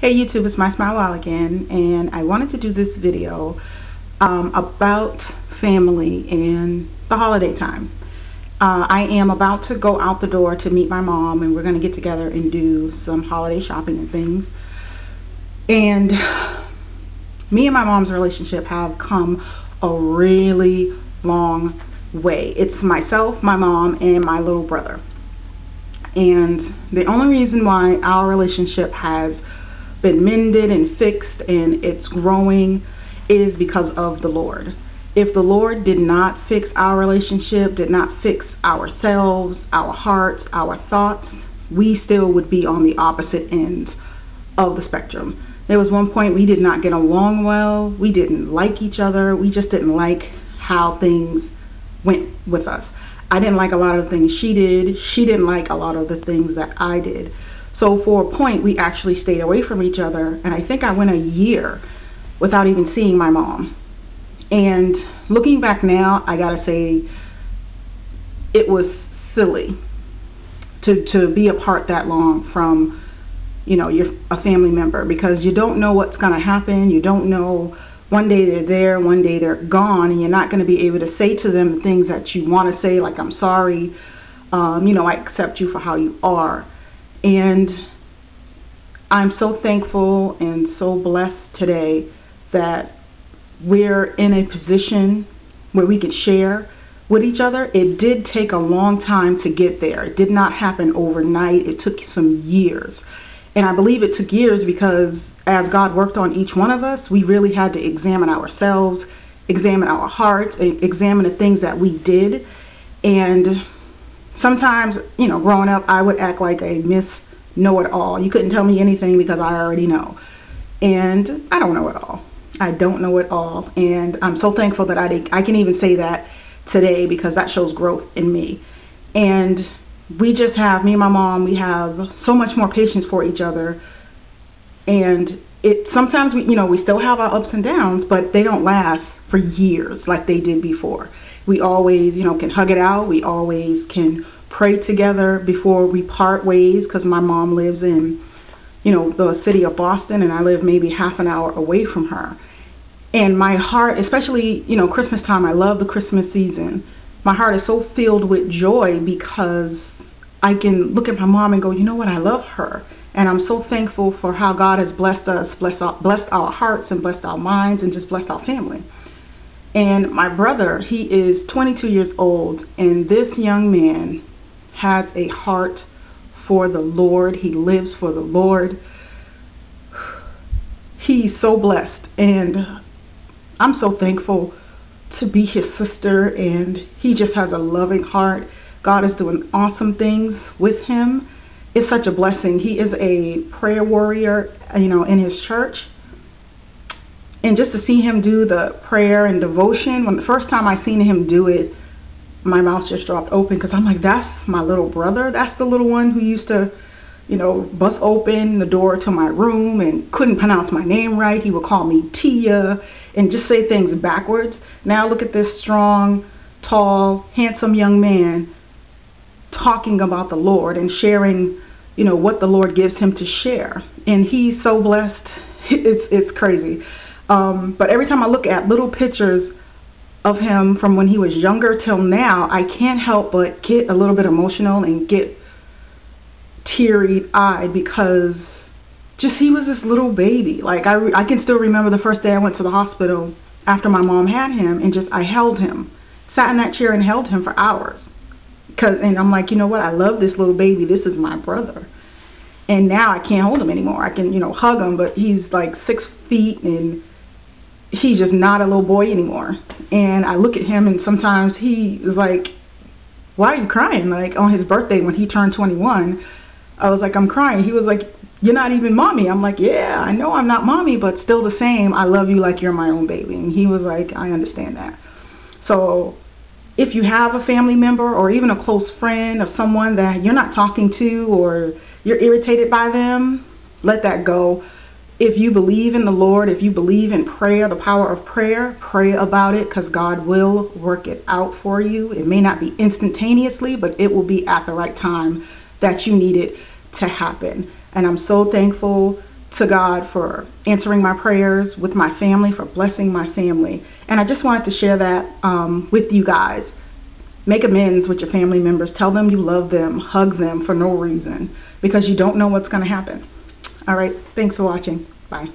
Hey YouTube, it's mysmilewow again, and I wanted to do this video about family and the holiday time. I am about to go out the door to meet my mom, and we're going to get together and do some holiday shopping and things. And me and my mom's relationship have come a really long way. It's myself, my mom, and my little brother. And the only reason why our relationship has been mended and fixed and it's growing is because of the Lord. If the Lord did not fix our relationship, did not fix ourselves, our hearts, our thoughts, we still would be on the opposite end of the spectrum. There was one point we did not get along well. We didn't like each other. We just didn't like how things went with us. I didn't like a lot of the things she did. She didn't like a lot of the things that I did. So for a point, we actually stayed away from each other, and I think I went a year without even seeing my mom. And looking back now, I gotta say, it was silly to be apart that long from, you know, a family member, because you don't know what's gonna happen. You don't know, one day they're there, one day they're gone, and you're not gonna be able to say to them the things that you want to say, like, I'm sorry, you know, I accept you for how you are. And I'm so thankful and so blessed today that we're in a position where we could share with each other. It did take a long time to get there. It did not happen overnight. It took some years. And I believe it took years because as God worked on each one of us, we really had to examine ourselves, examine our hearts, examine the things that we did. And sometimes, you know, growing up, I would act like a know-it-all. You couldn't tell me anything because I already know. And I don't know it all. I don't know it all. And I'm so thankful that I can even say that today, because that shows growth in me. And we just have, me and my mom, we have so much more patience for each other. And sometimes we still have our ups and downs, but they don't last for years like they did before. We always, can hug it out. We always can pray together before we part ways, because my mom lives in, the city of Boston, and I live maybe half an hour away from her. And my heart, especially, Christmas time, I love the Christmas season. My heart is so filled with joy because I can look at my mom and go, you know what, I love her. And I'm so thankful for how God has blessed us, blessed our hearts and blessed our minds and just blessed our family. And my brother, he is 22 years old, and this young man has a heart for the Lord. He lives for the Lord. He's so blessed, and I'm so thankful to be his sister, and he just has a loving heart. God is doing awesome things with him. It's such a blessing. He is a prayer warrior, in his church. And just to see him do the prayer and devotion, when the first time I seen him do it, my mouth just dropped open, because I'm like, that's my little brother. That's the little one who used to, bust open the door to my room and couldn't pronounce my name right. He would call me Tia and just say things backwards. Now look at this strong, tall, handsome young man talking about the Lord and sharing, what the Lord gives him to share. And he's so blessed. It's crazy. But every time I look at little pictures of him from when he was younger till now, I can't help but get a little bit emotional and get teary-eyed, because just he was this little baby. Like I can still remember the first day I went to the hospital after my mom had him, and I held him, sat in that chair and held him for hours. And I'm like, you know what? I love this little baby. This is my brother. And now I can't hold him anymore. I can, hug him, but he's like 6 feet, and he's just not a little boy anymore. And I look at him, and sometimes he is like, why are you crying? Like on his birthday when he turned 21, I was like, I'm crying. He was like, you're not even mommy. I'm like, yeah, I know I'm not mommy, but still the same. I love you like you're my own baby. And he was like, I understand that. So if you have a family member or even a close friend of someone that you're not talking to, or you're irritated by them, let that go. If you believe in the Lord, if you believe in prayer, the power of prayer, pray about it, because God will work it out for you. It may not be instantaneously, but it will be at the right time that you need it to happen. And I'm so thankful to God for answering my prayers with my family, for blessing my family. And I just wanted to share that with you guys. Make amends with your family members. Tell them you love them. Hug them for no reason, because you don't know what's going to happen. All right. Thanks for watching. Bye.